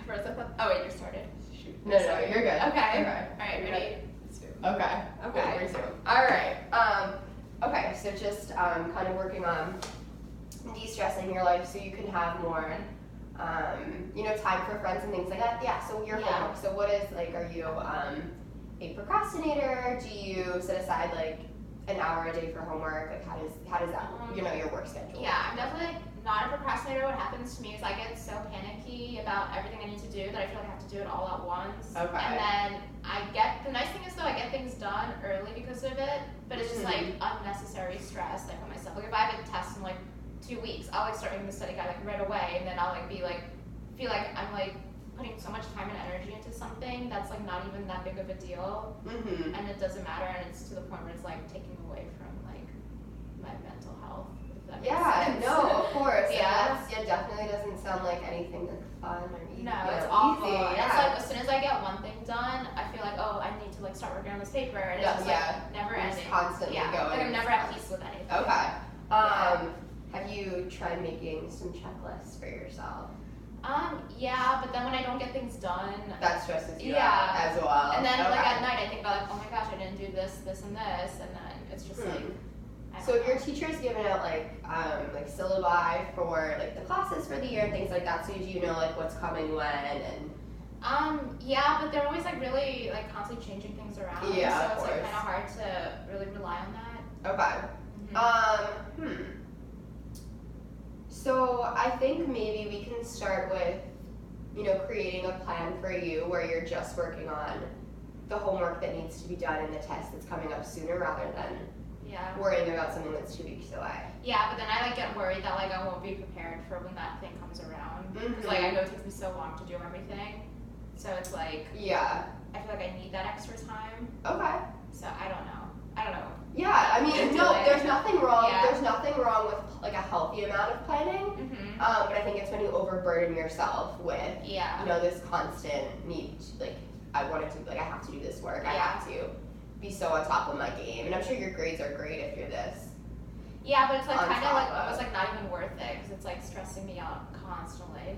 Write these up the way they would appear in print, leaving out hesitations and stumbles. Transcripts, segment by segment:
first I thought, oh wait, you're started. Shoot. No, you're good. Okay. Okay. Alright, ready? Okay. Okay. Resume. Alright. Okay, so just kind of working on de-stressing your life so you can have more time for friends and things like that. Yeah, so your homework. So what is, like, are you a procrastinator? Do you set aside like an hour a day for homework? Like how does that your work schedule? Yeah, I'm definitely not a procrastinator. What happens to me is I get so panicky about everything I need to do that I feel like I have to do it all at once. Okay. And then the nice thing is though, I get things done early because of it, but it's just like unnecessary stress that I put myself. Like if I have a test in like 2 weeks, I'll like start making the study guide like right away, and then I'll like feel like I'm like putting so much time and energy into something that's like not even that big of a deal, and it doesn't matter, and it's to the point where it's like taking away from like my mental health. If that makes sense. No, of course. Yeah. It definitely doesn't sound like anything like fun or easy. No, it's awful. Easy, And it's like as soon as I get one thing done, I feel like, oh, I need to like start working on this paper, and it's just like never ending. Just constantly going. Like I'm never at peace with anything. Okay. Have you tried making some checklists for yourself? Yeah, but then when I don't get things done, that stresses you out as well. And then like at night I think about like, oh my gosh, I didn't do this, this, and this, and then it's just like. So if your teacher's giving out like syllabi for like the classes for the year and things like that, so you know like what's coming when and. Yeah, but they're always like really like constantly changing things around. Yeah, so it's like kind of hard to really rely on that. Okay. So I think maybe we can start with, creating a plan for you where you're just working on the homework that needs to be done and the test that's coming up sooner rather than worrying about something that's 2 weeks away. Yeah, but then I like get worried that like I won't be prepared for when that thing comes around. Because like I know it takes me so long to do everything. So it's like I feel like I need that extra time. Okay. So I don't know. Yeah, I mean, there's nothing wrong. Yeah. There's nothing wrong with like a healthy amount of planning. But I think it's when you overburden yourself with this constant need. Like I have to do this work. I have to be so on top of my game. And I'm sure your grades are great if you're this. Yeah, but it's like kind of like almost like not even worth it because it's like stressing me out constantly.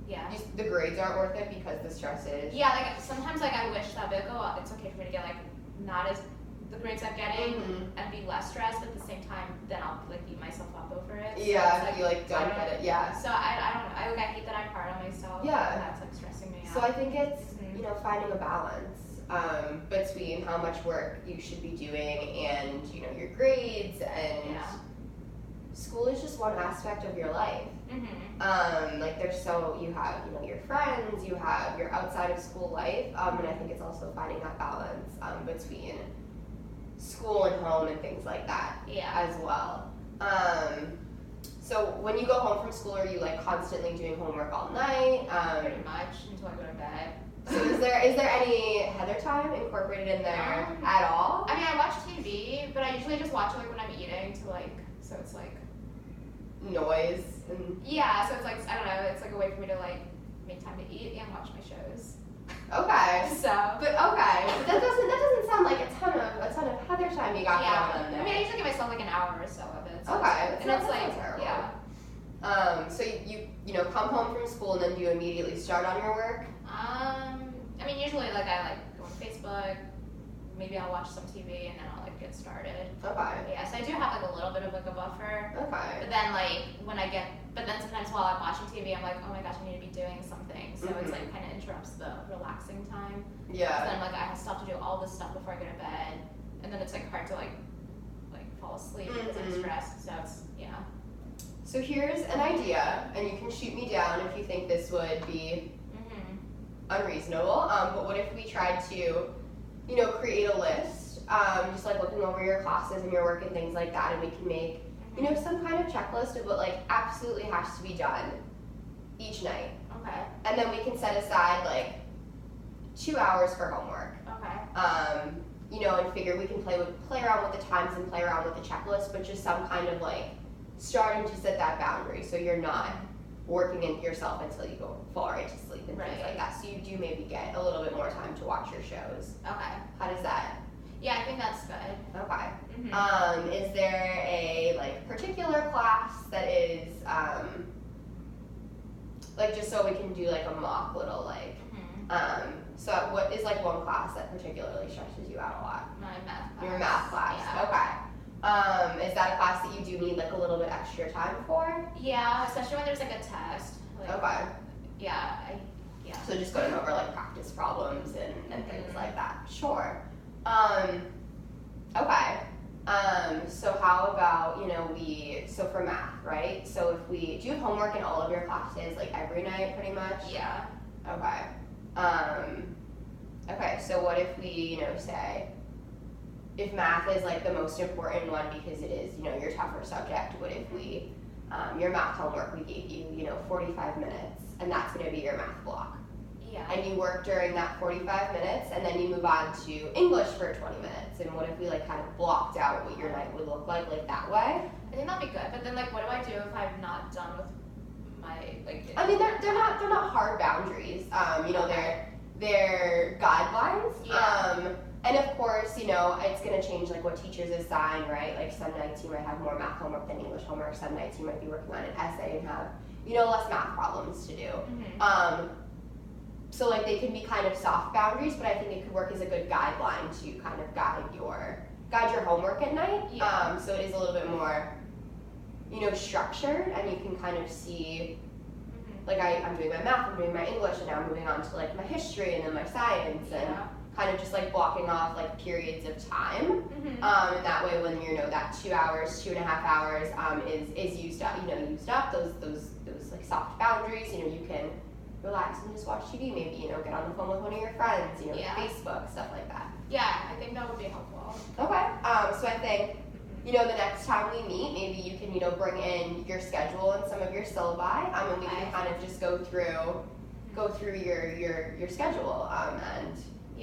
Yeah. The grades aren't worth it because the stress is. Yeah, like sometimes like I wish that I'd be like, oh, it's okay for me to get like not as the grades I'm getting and be less stressed, but at the same time then I'll like beat myself up over it. So you like don't get it. Yeah. So I don't know. I hate that I'm hard on myself. Yeah. That's like stressing me out. So I think it's finding a balance between how much work you should be doing and your grades and school is just one aspect of your life. You have your friends, you have your outside of school life, and I think it's also finding that balance between school and home and things like that as well. So when you go home from school, are you like constantly doing homework all night? Pretty much until I go to bed. So is there any Heather time incorporated in there at all? I mean, I watch TV, but I usually just watch it like when I'm eating so it's like noise and so it's like I don't know, it's like a way for me to like make time to eat and watch my shows. Okay. But that doesn't sound like a ton of Heather time you got going on there. I mean, I usually give myself like an hour or so of it. So and it's like terrible. So you come home from school and then do you immediately start on your work? I mean, usually like I like go on Facebook, maybe I'll watch some TV and then I'll like get started. Okay. Yeah, so I do have like a little bit of like a buffer. Okay. But then but then sometimes while I'm watching TV, I'm like, oh my gosh, I need to be doing something. So it's like kind of interrupts the relaxing time. Yeah. So then like I still have to do all this stuff before I go to bed, and then it's like hard to like fall asleep because I'm stressed. So it's So here's an idea, and you can shoot me down if you think this would be unreasonable. But what if we tried to, create a list, just like looking over your classes and your work and things like that, and we can make, some kind of checklist of what like absolutely has to be done each night. Okay. And then we can set aside like 2 hours for homework. Okay. And figure we can play around with the times and play around with the checklist, but just some kind of like starting to set that boundary so you're not working into yourself until you go fall right to sleep and things like that. So you do maybe get a little bit more time to watch your shows. Okay. How does that? Yeah, I think that's good. Okay. Is there a like particular class that is like just so we can do like a mock little like. So what is like one class that particularly stresses you out a lot? My math class. Your math class. Yeah. Okay. Is that a class that you do need like a little bit extra time for? Yeah, especially when there's like a test. Like, Okay. Yeah. So just going over like practice problems and things like that. Sure. Okay. So how about, so for math, right? So if do you have homework in all of your classes, like every night pretty much? Yeah. Okay. Okay, so what if we, say, if math is like the most important one because it is, your tougher subject, what if we, your math homework, we gave you, 45 minutes, and that's gonna be your math block. Yeah. And you work during that 45 minutes, and then you move on to English for 20 minutes. And what if we like kind of blocked out what your night would look like that way? I think that'd be good. But then like, what do I do if I'm not done with my like? I mean, they're not hard boundaries. They're guidelines. Yeah. And of course, it's gonna change like what teachers assign, right? Like some nights you might have more math homework than English homework. Some nights you might be working on an essay and have less math problems to do. So like they can be kind of soft boundaries, but I think it could work as a good guideline to kind of guide your homework at night. Yeah. So it is a little bit more, structured, and you can kind of see, like I'm doing my math, I'm doing my English, and now I'm moving on to like my history and then my science, and kind of just like blocking off like periods of time. And that way when that 2 hours, 2.5 hours is used up, those like soft boundaries, you can relax and just watch TV, maybe, get on the phone with one of your friends, Facebook, stuff like that. Yeah, I think that would be helpful. Okay, so I think, the next time we meet, maybe you can, bring in your schedule and some of your syllabi, and we can kind of just go through your schedule, and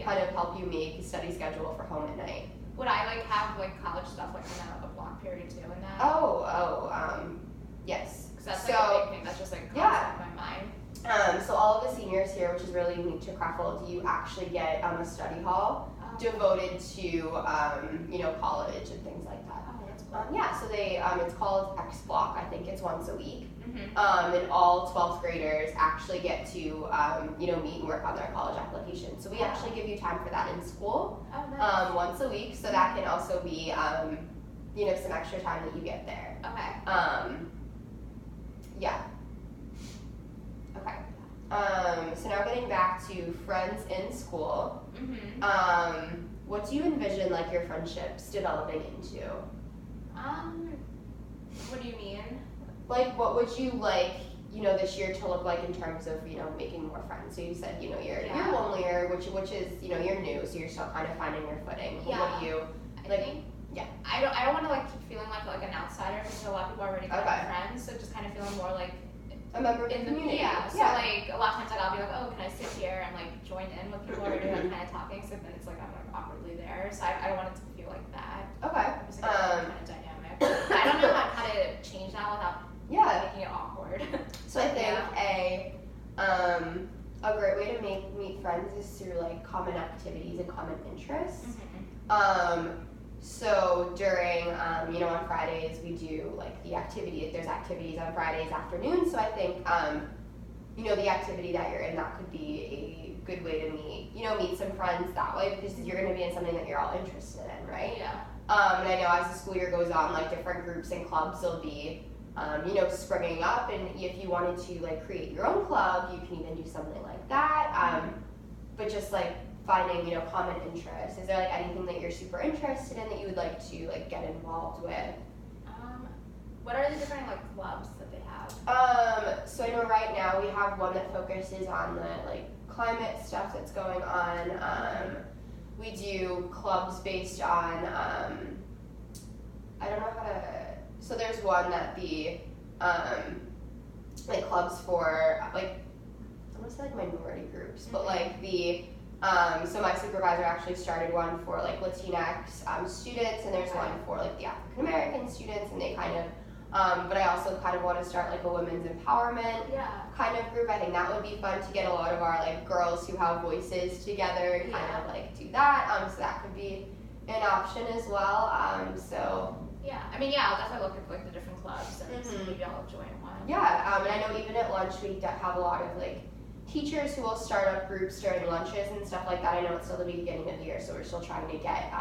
kind of help you make a study schedule for home at night. Would I like have like college stuff like in a block period too in that? Yes. Because that's like a big thing that's just like constant in my mind. So all of the seniors here, which is really unique to Krefeld, you actually get a study hall devoted to college and things like that. Oh, that's cool. So they it's called X Block. I think it's once a week. And all 12th graders actually get to meet and work on their college application. So we actually give you time for that in school. Oh, nice. Once a week. So that can also be some extra time that you get there. Okay. Yeah. Okay. So now getting back to friends in school. What do you envision like your friendships developing into? What do you mean? Like, what would you like, this year to look like in terms of, making more friends? So you said, you're lonelier, which is, you're new, so you're still kind of finding your footing. Yeah. What do you like? I don't want to like keep feeling like an outsider because a lot of people are already kind of friends, so just kind of feeling more like a member of the community. Yeah. So like a lot of times like I'll be like, oh, can I sit here and like join in with people already like kind of talking? So then it's like I'm like awkwardly there. So I don't want it to feel like that. Okay. Just like kind of dynamic. I don't know how to change that without making it awkward. So I think a great way to meet friends is through like common activities and common interests. So during, on Fridays we do like there's activities on Fridays afternoons. So I think, the activity that you're in, that could be a good way to meet some friends that way, because you're going to be in something that you're all interested in, right? Yeah. And I know as the school year goes on, like different groups and clubs will be, springing up, and if you wanted to like create your own club, you can even do something like that. But just like finding, common interests. Is there like anything that you're super interested in that you would like to like get involved with? What are the different like clubs that they have? So I know right now we have one that focuses on the like climate stuff that's going on. We do clubs based on I don't know how to. So there's one that the like clubs for like I want to say like minority groups, but like the so my supervisor actually started one for like Latinx students, and there's one for like the African American students, and they kind of but I also kind of want to start like a women's empowerment kind of group. I think that would be fun to get a lot of our like girls who have voices together and kind of like do that. So that could be an option as well. So Yeah, I mean, I'll definitely look at like the different clubs and maybe I'll join one. Yeah, and I know even at lunch we have a lot of like teachers who will start up groups during lunches and stuff like that. I know it's still the beginning of the year, so we're still trying to get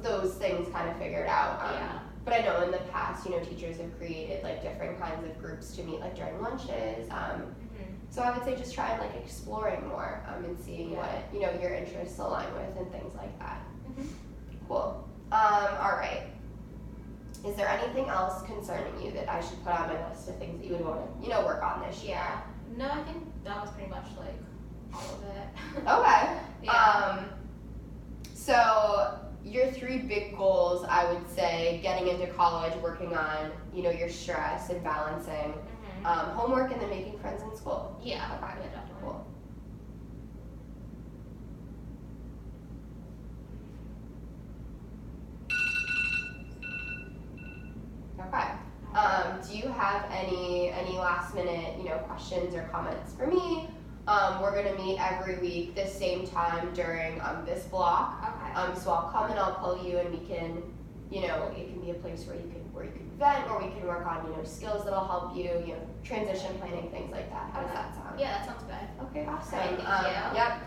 those things kind of figured out. But I know in the past, teachers have created like different kinds of groups to meet like during lunches. So I would say just try and like exploring more and seeing what your interests align with and things like that. Cool. All right. Is there anything else concerning you that I should put on my list of things that you would want to work on this year? No, I think that was pretty much like all of it. Okay. Yeah. So your 3 big goals, I would say, getting into college, working on your stress and balancing homework, and then making friends in school. Yeah. Okay. Yeah, definitely. Cool. Okay. Do you have any last minute questions or comments for me? We're gonna meet every week the same time during this block. Okay. So I'll come and I'll pull you, and we can, it can be a place where you can vent, or we can work on skills that'll help you, transition planning, things like that. How does that sound? Yeah, that sounds good. Okay, awesome. All right, thank you. Yep.